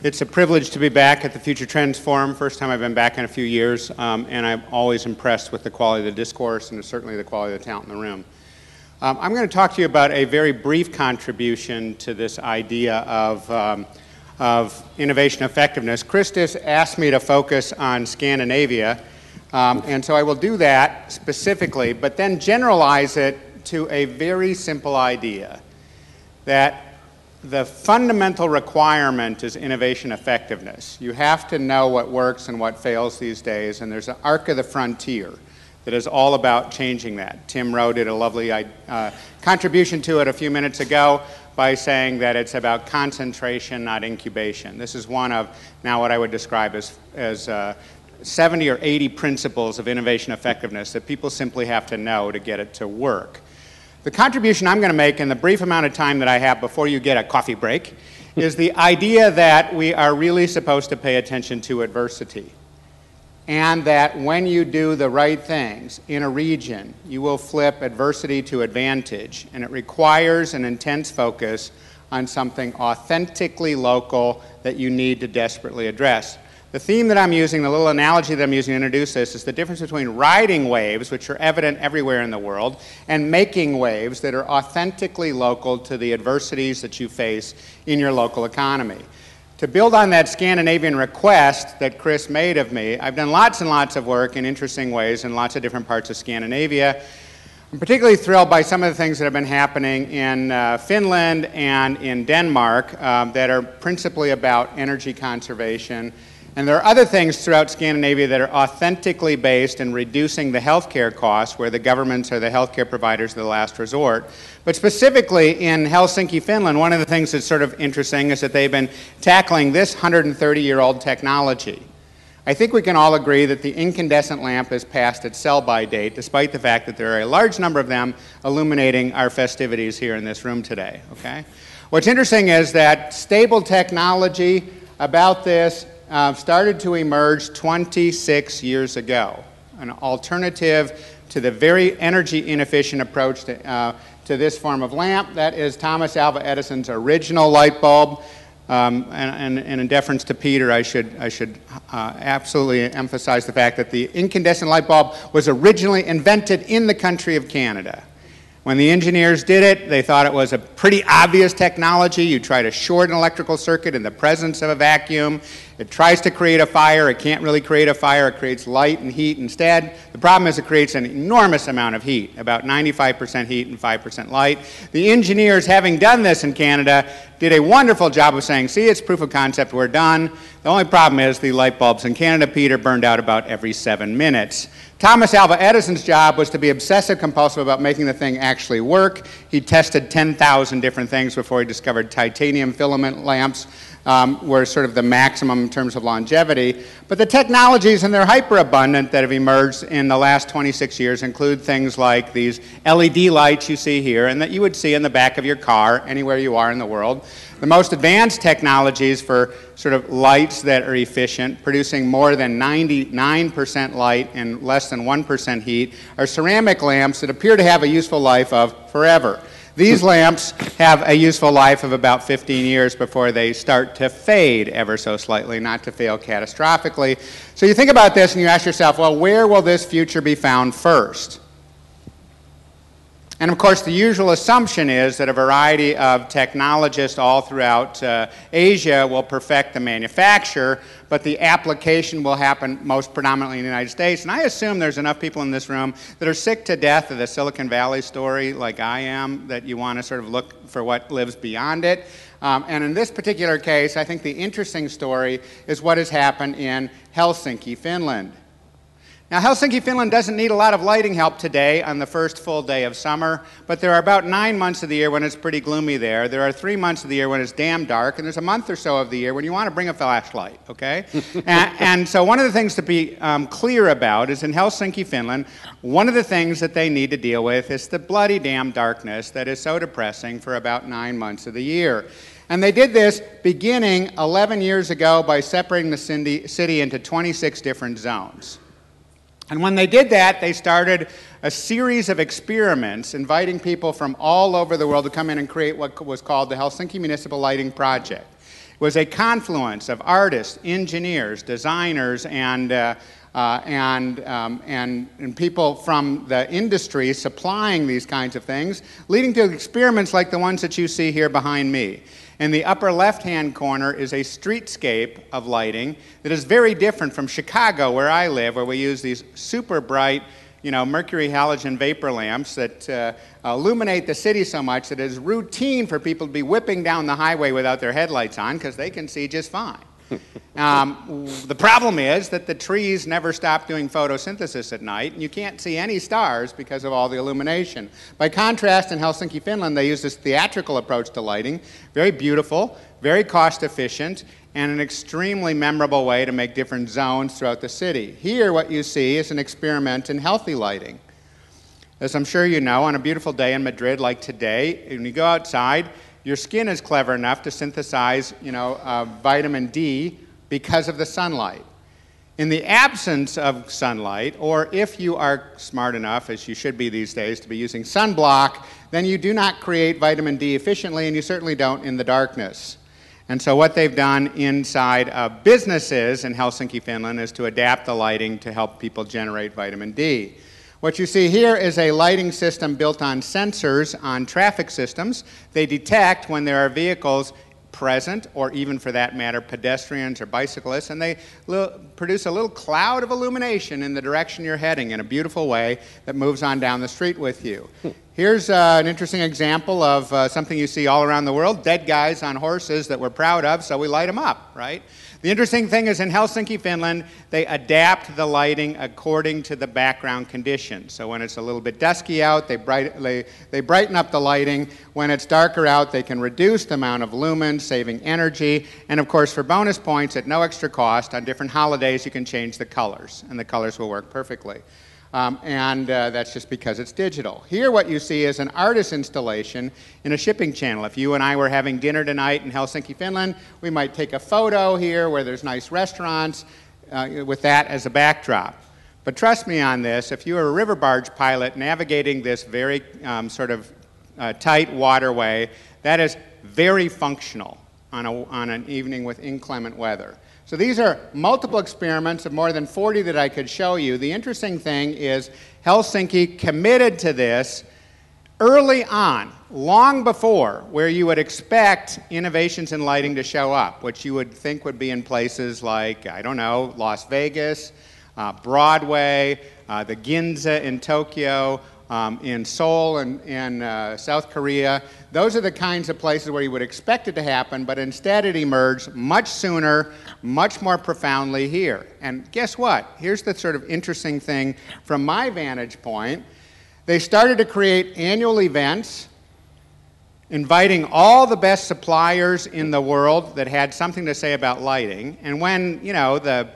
It's a privilege to be back at the Future Trends Forum. First time I've been back in a few years, and I'm always impressed with the quality of the discourse and certainly the quality of the talent in the room. I'm going to talk to you about a very brief contribution to this idea of innovation effectiveness. Christus asked me to focus on Scandinavia, and so I will do that specifically, but then generalize it to a very simple idea that the fundamental requirement is innovation effectiveness. You have to know what works and what fails these days, and there's an arc of the frontier that is all about changing that. Tim Rowe did a lovely contribution to it a few minutes ago by saying that it's about concentration, not incubation. This is one of now what I would describe as 70 or 80 principles of innovation effectiveness that people simply have to know to get it to work. The contribution I'm going to make in the brief amount of time that I have before you get a coffee break is the idea that we are really supposed to pay attention to adversity, and that when you do the right things in a region, you will flip adversity to advantage, and it requires an intense focus on something authentically local that you need to desperately address. The theme that I'm using, the little analogy that I'm using to introduce this, is the difference between riding waves, which are evident everywhere in the world, and making waves that are authentically local to the adversities that you face in your local economy. To build on that Scandinavian request that Chris made of me, I've done lots and lots of work in interesting ways in lots of different parts of Scandinavia. I'm particularly thrilled by some of the things that have been happening in Finland and in Denmark that are principally about energy conservation. And there are other things throughout Scandinavia that are authentically based in reducing the healthcare costs, where the governments are the healthcare providers of the last resort. But specifically in Helsinki, Finland, one of the things that's sort of interesting is that they've been tackling this 130-year-old technology. I think we can all agree that the incandescent lamp has passed its sell-by date, despite the fact that there are a large number of them illuminating our festivities here in this room today. Okay? What's interesting is that stable technology about this started to emerge 26 years ago, an alternative to the very energy inefficient approach to this form of lamp. That is Thomas Alva Edison's original light bulb. And in deference to Peter, I should absolutely emphasize the fact that the incandescent light bulb was originally invented in the country of Canada. When the engineers did it, they thought it was a pretty obvious technology. You try to short an electrical circuit in the presence of a vacuum. It tries to create a fire. It can't really create a fire. It creates light and heat instead. The problem is it creates an enormous amount of heat, about 95% heat and 5% light. The engineers, having done this in Canada, did a wonderful job of saying, see, it's proof of concept, we're done. The only problem is the light bulbs in Canada, Peter, burned out about every 7 minutes. Thomas Alva Edison's job was to be obsessive-compulsive about making the thing actually work. He tested 10,000 different things before he discovered titanium filament lamps were sort of the maximum in terms of longevity. But the technologies, and they're hyper-abundant, that have emerged in the last 26 years include things like these LED lights you see here and that you would see in the back of your car anywhere you are in the world. The most advanced technologies for sort of lights that are efficient, producing more than 99% light and less than 1% heat, are ceramic lamps that appear to have a useful life of forever. These lamps have a useful life of about 15 years before they start to fade ever so slightly, not to fail catastrophically. So you think about this and you ask yourself, well, where will this future be found first? And of course, the usual assumption is that a variety of technologists all throughout Asia will perfect the manufacture, but the application will happen most predominantly in the United States. And I assume there's enough people in this room that are sick to death of the Silicon Valley story, like I am, that you want to sort of look for what lives beyond it. And in this particular case, I think the interesting story is what has happened in Helsinki, Finland. Now, Helsinki, Finland doesn't need a lot of lighting help today on the first full day of summer, but there are about 9 months of the year when it's pretty gloomy there. There are 3 months of the year when it's damn dark, and there's a month or so of the year when you want to bring a flashlight, okay? and so one of the things to be clear about is in Helsinki, Finland, one of the things that they need to deal with is the bloody damn darkness that is so depressing for about 9 months of the year. And they did this beginning 11 years ago by separating the city into 26 different zones. And when they did that, they started a series of experiments inviting people from all over the world to come in and create what was called the Helsinki Municipal Lighting Project. It was a confluence of artists, engineers, designers, and people from the industry supplying these kinds of things, leading to experiments like the ones that you see here behind me. In the upper left-hand corner is a streetscape of lighting that is very different from Chicago, where I live, where we use these super bright, mercury halogen vapor lamps that illuminate the city so much that it is routine for people to be whipping down the highway without their headlights on because they can see just fine. The problem is that the trees never stop doing photosynthesis at night, and you can't see any stars because of all the illumination. By contrast, in Helsinki, Finland, they use this theatrical approach to lighting, very beautiful, very cost-efficient, and an extremely memorable way to make different zones throughout the city. Here, what you see is an experiment in healthy lighting. As I'm sure you know, on a beautiful day in Madrid like today, when you go outside, your skin is clever enough to synthesize, vitamin D because of the sunlight. In the absence of sunlight, or if you are smart enough, as you should be these days, to be using sunblock, then you do not create vitamin D efficiently, and you certainly don't in the darkness. And so what they've done inside of businesses in Helsinki, Finland, is to adapt the lighting to help people generate vitamin D. What you see here is a lighting system built on sensors on traffic systems. They detect when there are vehicles present, or even for that matter, pedestrians or bicyclists, and they produce a little cloud of illumination in the direction you're heading in a beautiful way that moves on down the street with you. Here's an interesting example of something you see all around the world, dead guys on horses that we're proud of, so we light them up, right? The interesting thing is in Helsinki, Finland, they adapt the lighting according to the background conditions. So when it's a little bit dusky out, they brighten up the lighting. When it's darker out, they can reduce the amount of lumens, saving energy. And of course, for bonus points at no extra cost, on different holidays, you can change the colors, and the colors will work perfectly. That's just because it's digital. Here what you see is an artist installation in a shipping channel. If you and I were having dinner tonight in Helsinki, Finland, we might take a photo here where there's nice restaurants with that as a backdrop. But trust me on this, if you were a river barge pilot navigating this very tight waterway, that is very functional on an evening with inclement weather. So these are multiple experiments of more than 40 that I could show you. The interesting thing is Helsinki committed to this early on, long before where you would expect innovations in lighting to show up, which you would think would be in places like, I don't know, Las Vegas, Broadway, the Ginza in Tokyo, in Seoul and South Korea. Those are the kinds of places where you would expect it to happen, but instead it emerged much sooner, much more profoundly here. And guess what? Here's the sort of interesting thing from my vantage point. They started to create annual events inviting all the best suppliers in the world that had something to say about lighting. And when, the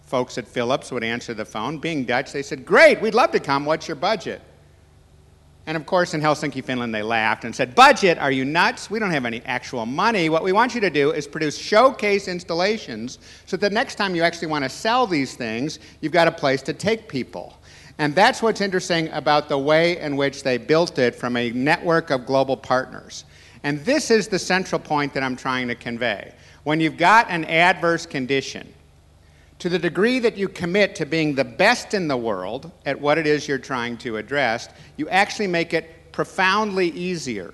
folks at Philips would answer the phone, being Dutch, they said, "Great, we'd love to come. What's your budget?" And of course, in Helsinki, Finland, they laughed and said, "Budget? Are you nuts? We don't have any actual money. What we want you to do is produce showcase installations so that the next time you actually want to sell these things, you've got a place to take people." And that's what's interesting about the way in which they built it from a network of global partners. And this is the central point that I'm trying to convey. When you've got an adverse condition, to the degree that you commit to being the best in the world at what it is you're trying to address, you actually make it profoundly easier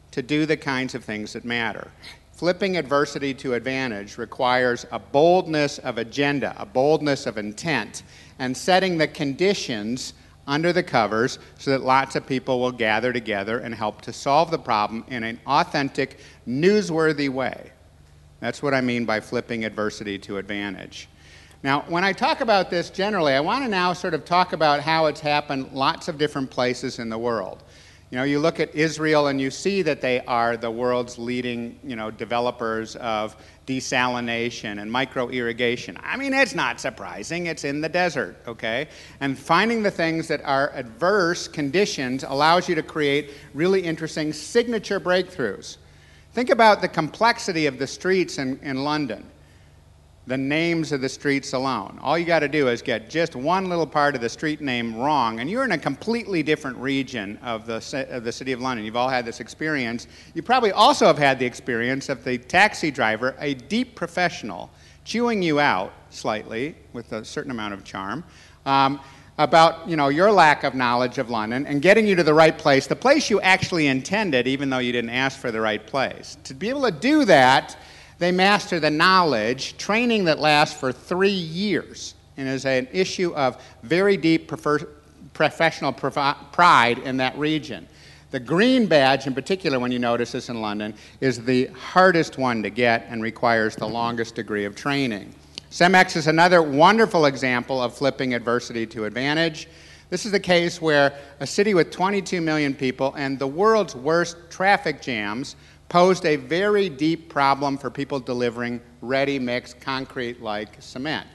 to do the kinds of things that matter. Flipping adversity to advantage requires a boldness of agenda, a boldness of intent, and setting the conditions under the covers so that lots of people will gather together and help to solve the problem in an authentic, newsworthy way. That's what I mean by flipping adversity to advantage. Now, when I talk about this generally, I want to now sort of talk about how it's happened lots of different places in the world. You look at Israel and you see that they are the world's leading, developers of desalination and micro-irrigation. I mean, it's not surprising. It's in the desert, okay? And finding the things that are adverse conditions allows you to create really interesting signature breakthroughs. Think about the complexity of the streets in London. the names of the streets alone. All you got to do is get just one little part of the street name wrong, and you're in a completely different region of the City of London. You've all had this experience. You probably also have had the experience of the taxi driver, a deep professional, chewing you out slightly with a certain amount of charm about your lack of knowledge of London and getting you to the right place, the place you actually intended, even though you didn't ask for the right place. To be able to do that, they master the knowledge, training that lasts for 3 years, and is an issue of very deep professional pride in that region. The green badge, in particular, when you notice this in London, is the hardest one to get and requires the longest degree of training. CEMEX is another wonderful example of flipping adversity to advantage. This is the case where a city with 22 million people and the world's worst traffic jams posed a very deep problem for people delivering ready-mix concrete-like cement.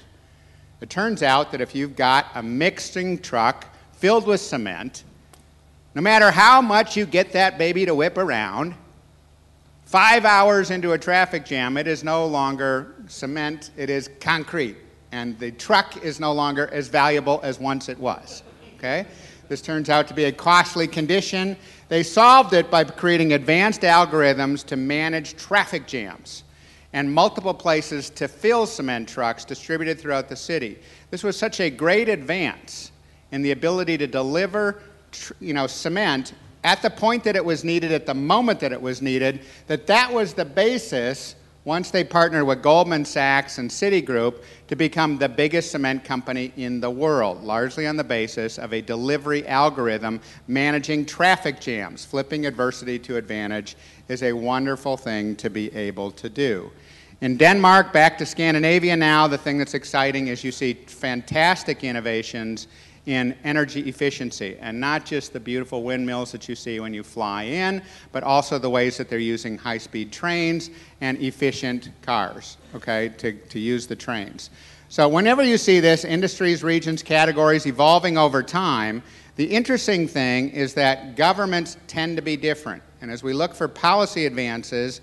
It turns out that if you've got a mixing truck filled with cement, no matter how much you get that baby to whip around, 5 hours into a traffic jam, it is no longer cement, it is concrete. And the truck is no longer as valuable as once it was. Okay? This turns out to be a costly condition. They solved it by creating advanced algorithms to manage traffic jams and multiple places to fill cement trucks distributed throughout the city. This was such a great advance in the ability to deliver cement at the point that it was needed, at the moment that it was needed, that was the basis, once they partnered with Goldman Sachs and Citigroup, to become the biggest cement company in the world, largely on the basis of a delivery algorithm managing traffic jams. Flipping adversity to advantage is a wonderful thing to be able to do. In Denmark, back to Scandinavia now, the thing that's exciting is you see fantastic innovations in energy efficiency, and not just the beautiful windmills that you see when you fly in, but also the ways that they're using high-speed trains and efficient cars, okay, to use the trains. So whenever you see this, industries, regions, categories evolving over time, the interesting thing is that governments tend to be different. And as we look for policy advances,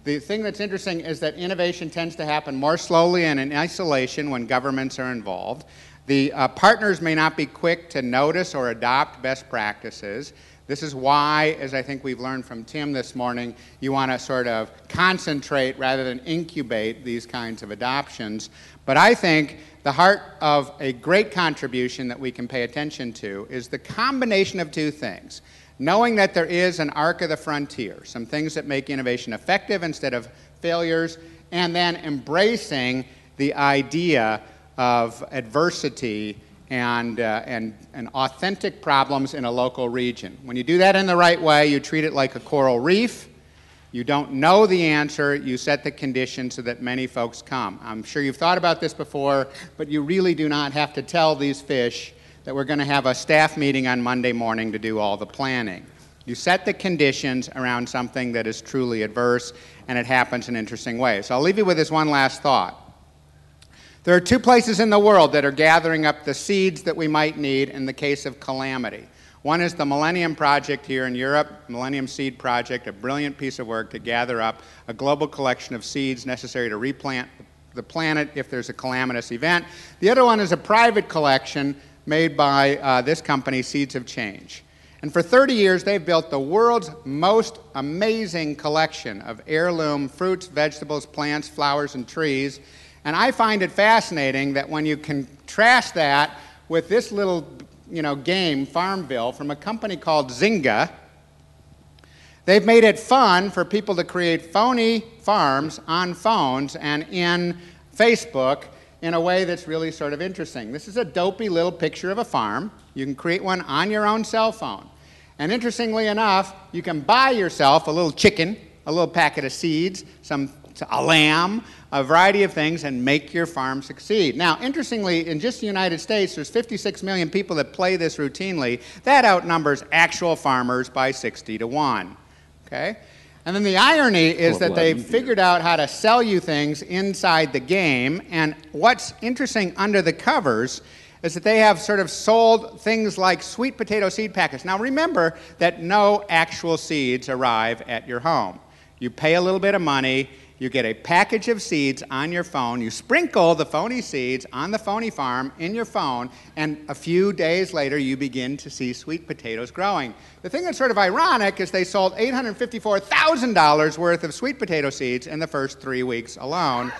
the thing that's interesting is that innovation tends to happen more slowly and in isolation when governments are involved. The partners may not be quick to notice or adopt best practices. This is why, as I think we've learned from Tim this morning, you want to sort of concentrate rather than incubate these kinds of adoptions. But I think the heart of a great contribution that we can pay attention to is the combination of two things. Knowing that there is an arc of the frontier, some things that make innovation effective instead of failures, and then embracing the idea of adversity and authentic problems in a local region. When you do that in the right way, you treat it like a coral reef. You don't know the answer, you set the conditions so that many folks come. I'm sure you've thought about this before, but you really do not have to tell these fish that we're going to have a staff meeting on Monday morning to do all the planning. You set the conditions around something that is truly adverse, and it happens in interesting ways. So I'll leave you with this one last thought. There are two places in the world that are gathering up the seeds that we might need in the case of calamity. One is the Millennium Project here in Europe, Millennium Seed Project, a brilliant piece of work to gather up a global collection of seeds necessary to replant the planet if there's a calamitous event. The other one is a private collection made by this company, Seeds of Change. And for 30 years, they've built the world's most amazing collection of heirloom fruits, vegetables, plants, flowers, and trees. And I find it fascinating that when you contrast that with this little, game, Farmville, from a company called Zynga, they've made it fun for people to create phony farms on phones and in Facebook in a way that's really sort of interesting. This is a dopey little picture of a farm. You can create one on your own cell phone. And interestingly enough, you can buy yourself a little chicken, a little packet of seeds, a lamb, a variety of things, and make your farm succeed. Now, interestingly, in just the United States, there's 56 million people that play this routinely. That outnumbers actual farmers by 60 to 1. Okay? And then the irony is that they've figured out how to sell you things inside the game, and what's interesting under the covers is that they have sort of sold things like sweet potato seed packets. Now, remember that no actual seeds arrive at your home. You pay a little bit of money, you get a package of seeds on your phone, you sprinkle the phony seeds on the phony farm in your phone, and a few days later you begin to see sweet potatoes growing. The thing that's sort of ironic is they sold $854,000 worth of sweet potato seeds in the first 3 weeks alone.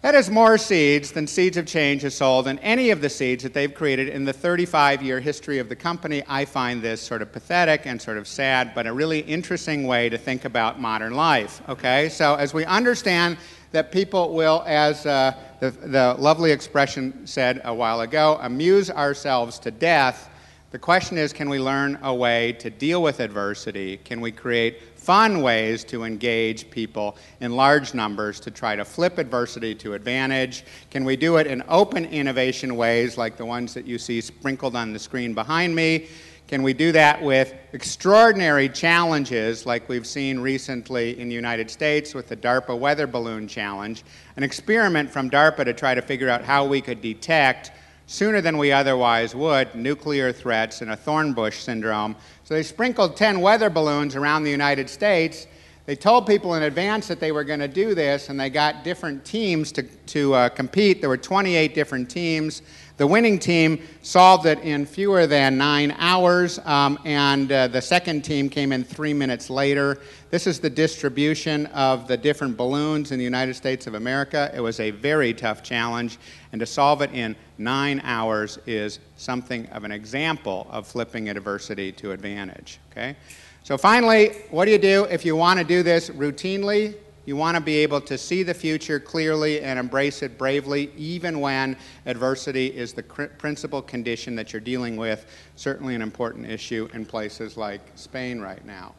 That is more seeds than Seeds of Change has sold in any of the seeds that they've created in the 35-year history of the company. I find this sort of pathetic and sort of sad, but a really interesting way to think about modern life, okay? So as we understand that people will, as the lovely expression said a while ago, amuse ourselves to death, the question is, can we learn a way to deal with adversity? Can we create fun ways to engage people in large numbers to try to flip adversity to advantage? Can we do it in open innovation ways like the ones that you see sprinkled on the screen behind me? Can we do that with extraordinary challenges like we've seen recently in the United States with the DARPA weather balloon challenge, an experiment from DARPA to try to figure out how we could detect sooner than we otherwise would nuclear threats and a thorn bush syndrome. So they sprinkled 10 weather balloons around the United States. They told people in advance that they were going to do this, and they got different teams to compete. There were 28 different teams. The winning team solved it in fewer than 9 hours, and the second team came in 3 minutes later. This is the distribution of the different balloons in the United States of America. It was a very tough challenge, and to solve it in 9 hours is something of an example of flipping adversity to advantage, okay? So finally, what do you do if you want to do this routinely? You want to be able to see the future clearly and embrace it bravely, even when adversity is the principal condition that you're dealing with, certainly an important issue in places like Spain right now.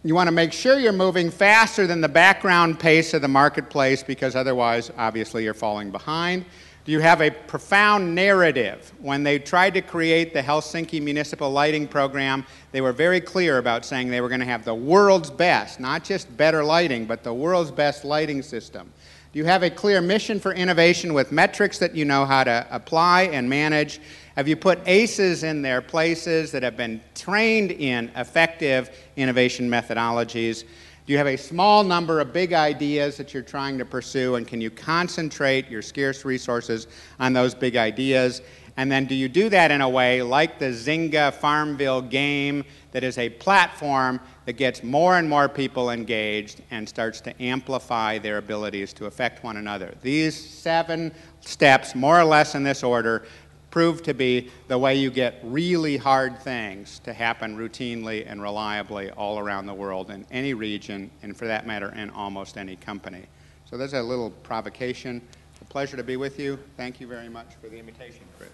You want to make sure you're moving faster than the background pace of the marketplace, because otherwise, obviously, you're falling behind. Do you have a profound narrative? When they tried to create the Helsinki municipal lighting program, they were very clear about saying they were going to have the world's best, not just better lighting, but the world's best lighting system. Do you have a clear mission for innovation with metrics that you know how to apply and manage? Have you put ACEs in their places that have been trained in effective innovation methodologies? Do you have a small number of big ideas that you're trying to pursue, and can you concentrate your scarce resources on those big ideas? And then do you do that in a way like the Zynga Farmville game that is a platform that gets more and more people engaged and starts to amplify their abilities to affect one another? These 7 steps, more or less in this order, prove to be the way you get really hard things to happen routinely and reliably all around the world in any region, and for that matter, in almost any company. So there's a little provocation. It's a pleasure to be with you. Thank you very much for the invitation, Chris.